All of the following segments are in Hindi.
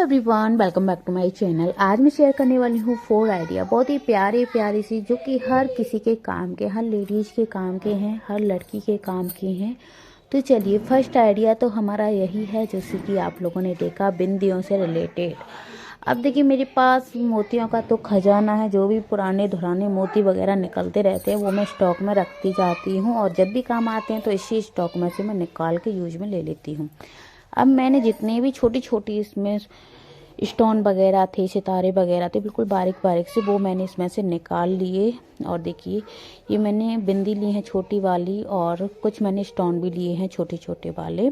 Everyone, welcome back to my channel. आज मैं शेयर करने वाली हूँ 4 आइडिया, बहुत ही प्यारे प्यारी सी, जो कि हर किसी के काम के, हर लेडीज के काम के हैं, हर लड़की के काम के हैं। तो चलिए, फर्स्ट आइडिया तो हमारा यही है, जैसे कि आप लोगों ने देखा, बिंदियों से रिलेटेड। अब देखिए, मेरे पास मोतियों का तो खजाना है। जो भी पुराने धुराने मोती वगैरह निकलते रहते हैं वो मैं स्टॉक में रखती जाती हूँ, और जब भी काम आते हैं तो इसी स्टॉक में से मैं निकाल के यूज में ले लेती हूँ। अब मैंने जितने भी छोटी छोटी इसमें स्टोन वगैरह थे, सितारे वगैरह थे, बिल्कुल बारीक बारीक से, वो मैंने इसमें से निकाल लिए। और देखिए, ये मैंने बिंदी ली है छोटी वाली, और कुछ मैंने स्टोन भी लिए हैं छोटे छोटे वाले,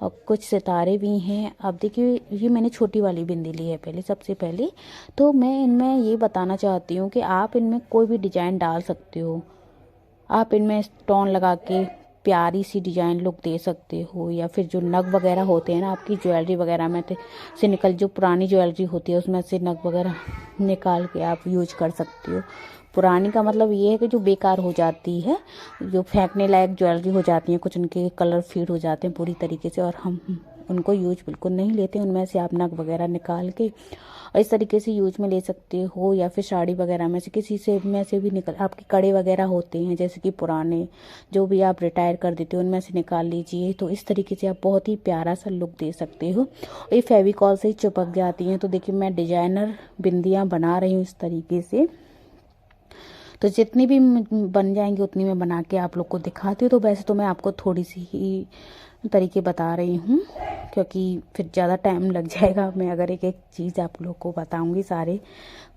और कुछ सितारे भी हैं। अब देखिए, ये मैंने छोटी वाली बिंदी ली है पहले, सबसे पहले। तो मैं इनमें ये बताना चाहती हूँ कि आप इनमें कोई भी डिजाइन डाल सकते हो। आप इनमें स्टोन लगा के प्यारी सी डिजाइन लुक दे सकते हो, या फिर जो नग वगैरह होते हैं ना, आपकी ज्वेलरी वगैरह में से निकल, जो पुरानी ज्वेलरी होती है उसमें से नग वगैरह निकाल के आप यूज कर सकते हो। पुरानी का मतलब ये है कि जो बेकार हो जाती है, जो फेंकने लायक ज्वेलरी हो जाती है, कुछ उनके कलर फेड हो जाते हैं पूरी तरीके से, और हम उनको यूज बिल्कुल नहीं लेते। उनमें से आप नग वगैरह निकाल के और इस तरीके से यूज में ले सकते हो, या फिर साड़ी वगैरह में से किसी से में से भी निकल, आपके कड़े वगैरह होते हैं जैसे कि पुराने, जो भी आप रिटायर कर देते हो, उनमें से निकाल लीजिए। तो इस तरीके से आप बहुत ही प्यारा सा लुक दे सकते हो। ये फेविकॉल से ही चिपक जाती हैं। तो देखिए, मैं डिजाइनर बिंदियाँ बना रही हूँ इस तरीके से। तो जितनी भी बन जाएंगी उतनी मैं बना के आप लोग को दिखाती हूँ। तो वैसे तो मैं आपको थोड़ी सी ही तरीके बता रही हूँ, क्योंकि फिर ज़्यादा टाइम लग जाएगा। मैं अगर एक एक चीज़ आप लोग को बताऊँगी सारे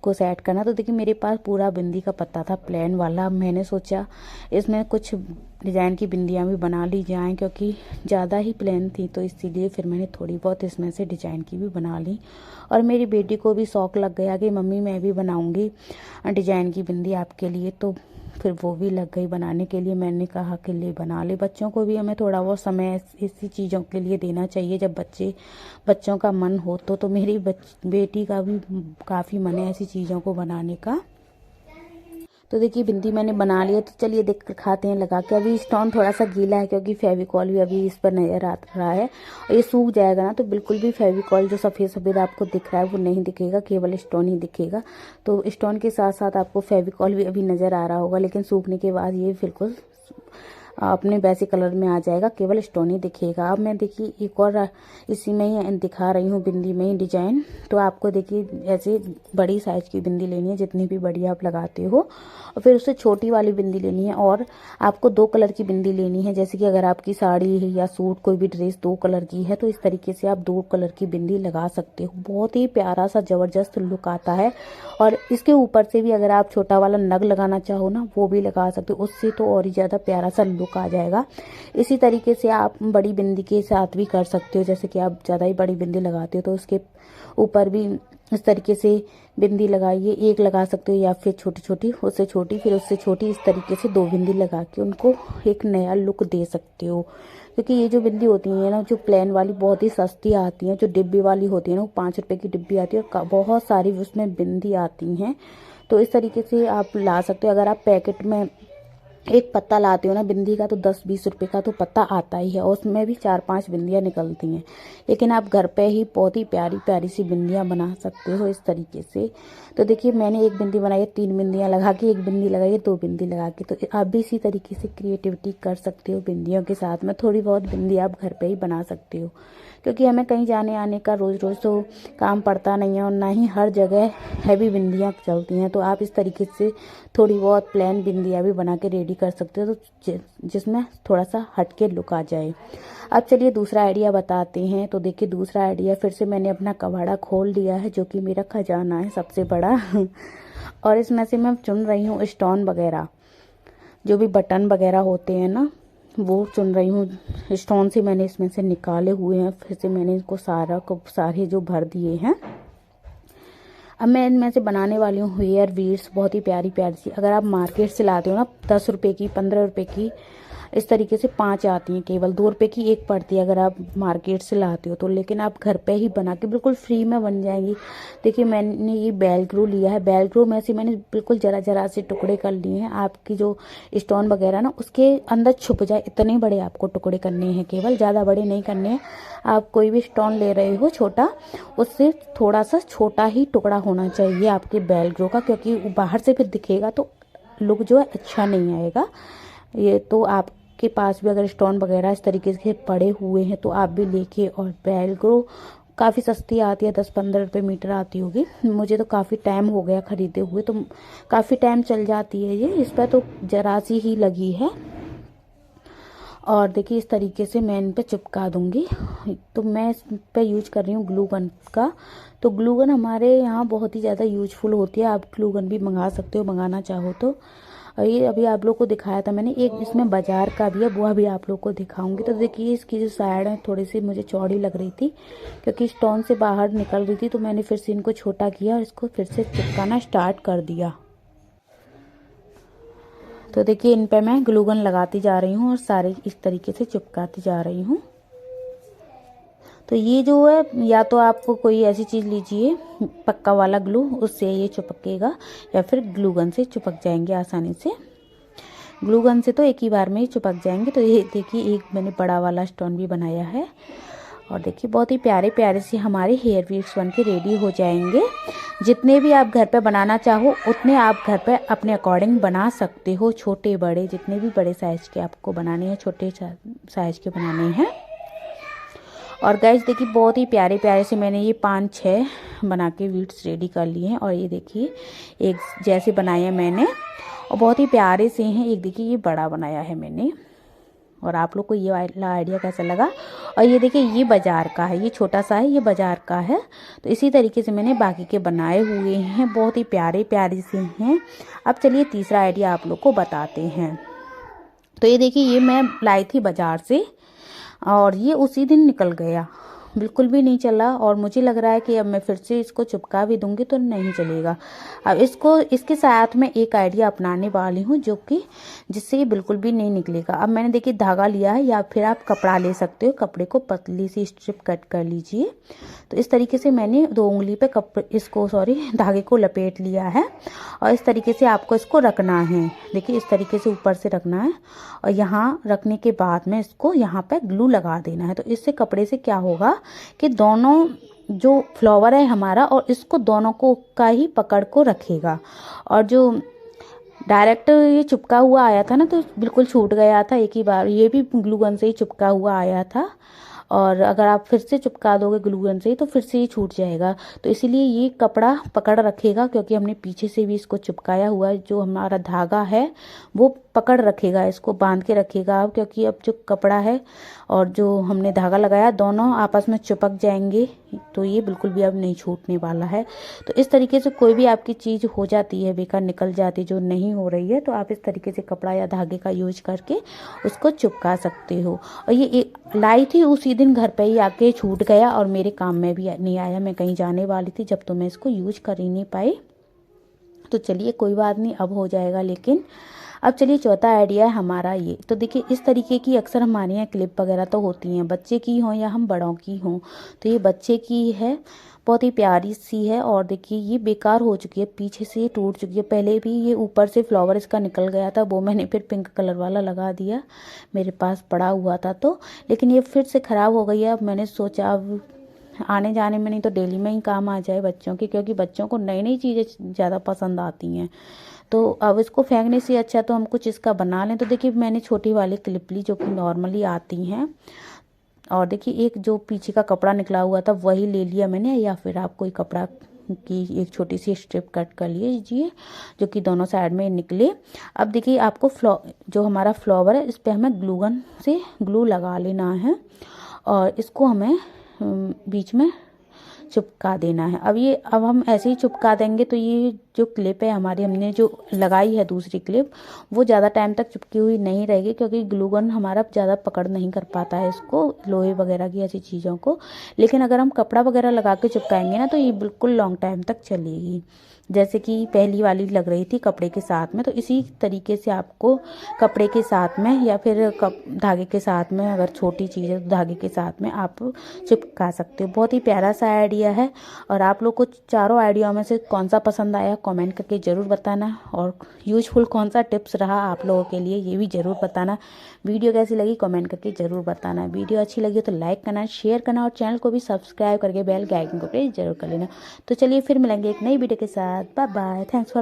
को सेट करना। तो देखिए, मेरे पास पूरा बिंदी का पत्ता था प्लेन वाला। मैंने सोचा इसमें कुछ डिज़ाइन की बिंदियाँ भी बना ली जाएँ, क्योंकि ज़्यादा ही प्लेन थी, तो इसीलिए फिर मैंने थोड़ी बहुत इसमें से डिज़ाइन की भी बना ली। और मेरी बेटी को भी शौक़ लग गया कि मम्मी मैं भी बनाऊँगी डिज़ाइन की बिंदी आपके लिए। तो फिर वो भी लग गई बनाने के लिए। मैंने कहा कि ले बना ले। बच्चों को भी हमें थोड़ा बहुत समय इसी चीज़ों के लिए देना चाहिए। जब बच्चों का मन हो तो मेरी बेटी का भी काफ़ी मन है ऐसी चीज़ों को बनाने का। तो देखिए, बिंदी मैंने बना लिया। तो चलिए देख कर खाते हैं लगा के। अभी स्टोन थोड़ा सा गीला है, क्योंकि फेविकॉल भी अभी इस पर नजर आ रहा है, और ये सूख जाएगा ना तो बिल्कुल भी फेविकॉल जो सफ़ेद सफ़ेद आपको दिख रहा है वो नहीं दिखेगा, केवल स्टोन ही दिखेगा। तो स्टोन के साथ साथ आपको फेविकॉल भी अभी नज़र आ रहा होगा, लेकिन सूखने के बाद ये बिल्कुल अपने वैसे कलर में आ जाएगा, केवल स्टोन ही दिखेगा। अब मैं देखिए एक और इसी में ही दिखा रही हूँ, बिंदी में ही डिजाइन। तो आपको देखिए, ऐसे बड़ी साइज की बिंदी लेनी है, जितनी भी बड़ी आप लगाते हो, और फिर उससे छोटी वाली बिंदी लेनी है। और आपको 2 कलर की बिंदी लेनी है। जैसे कि अगर आपकी साड़ी है या सूट, कोई भी ड्रेस 2 कलर की है, तो इस तरीके से आप 2 कलर की बिंदी लगा सकते हो। बहुत ही प्यारा सा जबरदस्त लुक आता है। और इसके ऊपर से भी अगर आप छोटा वाला नग लगाना चाहो ना, वो भी लगा सकते हो, उससे तो और ही ज़्यादा प्यारा सा लुक आ जाएगा। इसी तरीके से आप बड़ी बिंदी के साथ भी कर सकते हो। जैसे कि आप ज़्यादा ही बड़ी बिंदी लगाते हो तो उसके ऊपर भी इस तरीके से बिंदी लगाइए। एक लगा सकते हो, या फिर छोटी छोटी, उससे छोटी, फिर उससे छोटी, इस तरीके से 2 बिंदी लगा के उनको एक नया लुक दे सकते हो। क्योंकि ये जो बिंदी होती है ना, जो प्लेन वाली बहुत ही सस्ती आती हैं, जो डिब्बी वाली होती है ना, वो 5 रुपए की डिब्बी आती है, और बहुत सारी उसमें बिंदी आती हैं। तो इस तरीके से आप ला सकते हो। अगर आप पैकेट में एक पत्ता लाते हो ना बिंदी का, तो 10-20 रुपए का तो पत्ता आता ही है, और उसमें भी 4-5 बिंदियाँ निकलती हैं। लेकिन आप घर पे ही बहुत ही प्यारी प्यारी सी बिंदियाँ बना सकते हो इस तरीके से। तो देखिए, मैंने एक बिंदी बनाई है, 3 बिंदियाँ लगा के, एक बिंदी लगाई है, 2 बिंदी लगा के। तो आप भी इसी तरीके से क्रिएटिविटी कर सकते हो बिंदियों के साथ में। थोड़ी बहुत बिंदी आप घर पे ही बना सकते हो, क्योंकि हमें कहीं जाने आने का रोज़ रोज़ तो काम पड़ता नहीं है, और ना ही हर जगह हैवी बिंदियाँ चलती हैं। तो आप इस तरीके से थोड़ी बहुत प्लेन बिंदियाँ भी बना के रेडी कर सकते हो, तो जिसमें थोड़ा सा हटके लुक आ जाए। अब चलिए दूसरा आइडिया बताते हैं। तो देखिए, दूसरा आइडिया फिर से मैंने अपना कबाड़ा खोल दिया है, जो कि मेरा खजाना है सबसे बड़ा और इसमें से मैं चुन रही हूँ स्टोन वगैरह, जो भी बटन वगैरह होते हैं ना, वो चुन रही हूँ। स्टोन से मैंने इसमें से निकाले हुए हैं, फिर से मैंने इनको सारे जो भर दिए हैं। अब मैं इनमें से बनाने वाली हूँ हेयर वीड्स, बहुत ही प्यारी प्यारी सी। अगर आप मार्केट से लाते हो ना, 10 रुपए की, 15 रुपए की, इस तरीके से 5 आती हैं, केवल 2 रुपए की एक पड़ती है अगर आप मार्केट से लाते हो तो, लेकिन आप घर पे ही बना के बिल्कुल फ्री में बन जाएंगी। देखिए मैंने ये बेलग्रो लिया है, बेलग्रो में से मैंने बिल्कुल जरा जरा से टुकड़े कर लिए हैं। आपकी जो स्टोन वगैरह ना उसके अंदर छुप जाए इतने बड़े आपको टुकड़े करने हैं, केवल, ज़्यादा बड़े नहीं करने हैं। आप कोई भी स्टोन ले रहे हो छोटा, उससे थोड़ा सा छोटा ही टुकड़ा होना चाहिए आपके बेलग्रो का, क्योंकि बाहर से फिर दिखेगा तो लुक जो है अच्छा नहीं आएगा। ये तो आपके पास भी अगर स्टोन वगैरह इस तरीके से पड़े हुए हैं तो आप भी लेके, और बेलग्रो काफ़ी सस्ती आती है, 10-15 रुपये मीटर आती होगी। मुझे तो काफ़ी टाइम हो गया ख़रीदे हुए, तो काफ़ी टाइम चल जाती है ये। इस पर तो जरा सी ही लगी है। और देखिए इस तरीके से मैं इन पे चिपका दूंगी। तो मैं इस पे यूज कर रही हूँ ग्लू गन का। तो ग्लू गन हमारे यहाँ बहुत ही ज़्यादा यूजफुल होती है। आप ग्लू गन भी मंगा सकते हो, मंगाना चाहो तो। और ये अभी आप लोग को दिखाया था मैंने, एक इसमें बाजार का भी है, वो अभी आप लोग को दिखाऊंगी। तो देखिए इसकी जो साइड है थोड़ी सी मुझे चौड़ी लग रही थी, क्योंकि स्टोन से बाहर निकल रही थी, तो मैंने फिर से इनको छोटा किया और इसको फिर से चिपकाना स्टार्ट कर दिया। तो देखिए इन पे मैं ग्लू गन लगाती जा रही हूँ और सारे इस तरीके से चिपकाती जा रही हूँ। तो ये जो है, या तो आपको कोई ऐसी चीज़ लीजिए पक्का वाला ग्लू, उससे ये चिपकेगा, या फिर ग्लू गन से चिपक जाएंगे आसानी से। ग्लू गन से तो एक ही बार में ही चिपक जाएंगे। तो ये देखिए एक मैंने बड़ा वाला स्टोन भी बनाया है। और देखिए बहुत ही प्यारे प्यारे से हमारे हेयर बीड्स बन के रेडी हो जाएंगे। जितने भी आप घर पे बनाना चाहो उतने आप घर पे अपने अकॉर्डिंग बना सकते हो, छोटे बड़े, जितने भी बड़े साइज़ के आपको बनाने हैं, छोटे साइज़ के बनाने हैं। और गाइस देखिए बहुत ही प्यारे प्यारे से मैंने ये 5-6 बना के बीड्स रेडी कर लिए हैं। और ये देखिए एक जैसे बनाए हैं मैंने, और बहुत ही प्यारे से हैं। एक देखिए ये बड़ा बनाया है मैंने। और आप लोग को ये वाला आइडिया कैसा लगा? और ये देखिए ये बाजार का है, ये छोटा सा है, ये बाजार का है। तो इसी तरीके से मैंने बाकी के बनाए हुए हैं, बहुत ही प्यारे प्यारे से हैं। अब चलिए तीसरा आइडिया आप लोग को बताते हैं। तो ये देखिए ये मैं लाई थी बाजार से, और ये उसी दिन निकल गया, बिल्कुल भी नहीं चला। और मुझे लग रहा है कि अब मैं फिर से इसको चिपका भी दूंगी तो नहीं चलेगा। अब इसको इसके साथ में एक आइडिया अपनाने वाली हूँ, जो कि जिससे ये बिल्कुल भी नहीं निकलेगा। अब मैंने देखिए धागा लिया है, या फिर आप कपड़ा ले सकते हो, कपड़े को पतली सी स्ट्रिप कट कर लीजिए। तो इस तरीके से मैंने 2 उंगली पे धागे को लपेट लिया है। और इस तरीके से आपको इसको रखना है। देखिए इस तरीके से ऊपर से रखना है, और यहाँ रखने के बाद में इसको यहाँ पे ग्लू लगा देना है। तो इससे कपड़े से क्या होगा कि दोनों जो फ्लावर है हमारा, और इसको दोनों को का ही पकड़ को रखेगा। और जो डायरेक्ट ये चिपका हुआ आया था ना, तो बिल्कुल छूट गया था एक ही बार। ये भी ग्लू गन से ही चिपका हुआ आया था, और अगर आप फिर से चिपका दोगे ग्लू गन से तो फिर से ये छूट जाएगा। तो इसीलिए ये कपड़ा पकड़ रखेगा, क्योंकि हमने पीछे से भी इसको चिपकाया हुआ है। जो हमारा धागा है वो पकड़ रखेगा, इसको बांध के रखेगा। क्योंकि अब जो कपड़ा है और जो हमने धागा लगाया दोनों आपस में चिपक जाएंगे, तो ये बिल्कुल भी अब नहीं छूटने वाला है। तो इस तरीके से कोई भी आपकी चीज़ हो जाती है बेकार, निकल जाती जो नहीं हो रही है, तो आप इस तरीके से कपड़ा या धागे का यूज करके उसको चिपका सकते हो। और ये लाई थी उसी दिन, घर पे ही आके छूट गया और मेरे काम में भी नहीं आया। मैं कहीं जाने वाली थी जब, तो मैं इसको यूज कर ही नहीं पाई। तो चलिए कोई बात नहीं, अब हो जाएगा। लेकिन अब चलिए चौथा आइडिया है हमारा ये। तो देखिए इस तरीके की अक्सर हमारे यहाँ क्लिप वगैरह तो होती हैं, बच्चे की हों या हम बड़ों की हों। तो ये बच्चे की है, बहुत ही प्यारी सी है। और देखिए ये बेकार हो चुकी है, पीछे से टूट चुकी है। पहले भी ये ऊपर से फ्लावर इसका निकल गया था, वो मैंने फिर पिंक कलर वाला लगा दिया, मेरे पास पड़ा हुआ था तो। लेकिन ये फिर से ख़राब हो गई है। अब मैंने सोचा अब आने जाने में नहीं तो डेली में ही काम आ जाए बच्चों की, क्योंकि बच्चों को नई नई चीज़ें ज़्यादा पसंद आती हैं। तो अब इसको फेंकने से अच्छा तो हम कुछ इसका बना लें। तो देखिए मैंने छोटी वाली क्लिप ली, जो कि नॉर्मली आती हैं। और देखिए एक जो पीछे का कपड़ा निकला हुआ था वही ले लिया मैंने, या फिर आप कोई कपड़ा की एक छोटी सी स्ट्रिप कट कर लीजिए, जो कि दोनों साइड में निकले। अब देखिए आपको जो हमारा फ्लावर है इस पर हमें ग्लू गन से ग्लू लगा लेना है, और इसको हमें बीच में चिपका देना है। अब हम ऐसे ही चिपका देंगे तो ये जो क्लिप है हमारी, हमने जो लगाई है दूसरी क्लिप, वो ज़्यादा टाइम तक चिपकी हुई नहीं रहेगी, क्योंकि ग्लू गन हमारा ज़्यादा पकड़ नहीं कर पाता है इसको, लोहे वगैरह की ऐसी चीज़ों को। लेकिन अगर हम कपड़ा वगैरह लगा के चिपकाएंगे ना तो ये बिल्कुल लॉन्ग टाइम तक चलेगी। जैसे कि पहली वाली लग रही थी कपड़े के साथ में, तो इसी तरीके से आपको कपड़े के साथ में या फिर धागे के साथ में, अगर छोटी चीज़ है तो धागे के साथ में आप चिपका सकते हो। बहुत ही प्यारा सा आइडिया है। और आप लोग को चारों आइडिया में से कौन सा पसंद आया कमेंट करके ज़रूर बताना, और यूजफुल कौन सा टिप्स रहा आप लोगों के लिए ये भी ज़रूर बताना। वीडियो कैसी लगी कमेंट करके ज़रूर बताना। वीडियो अच्छी लगी तो लाइक करना, शेयर करना और चैनल को भी सब्सक्राइब करके बेल के आइकन को प्रेस जरूर कर लेना। तो चलिए फिर मिलेंगे एक नई वीडियो के साथ। Bye bye. Thanks for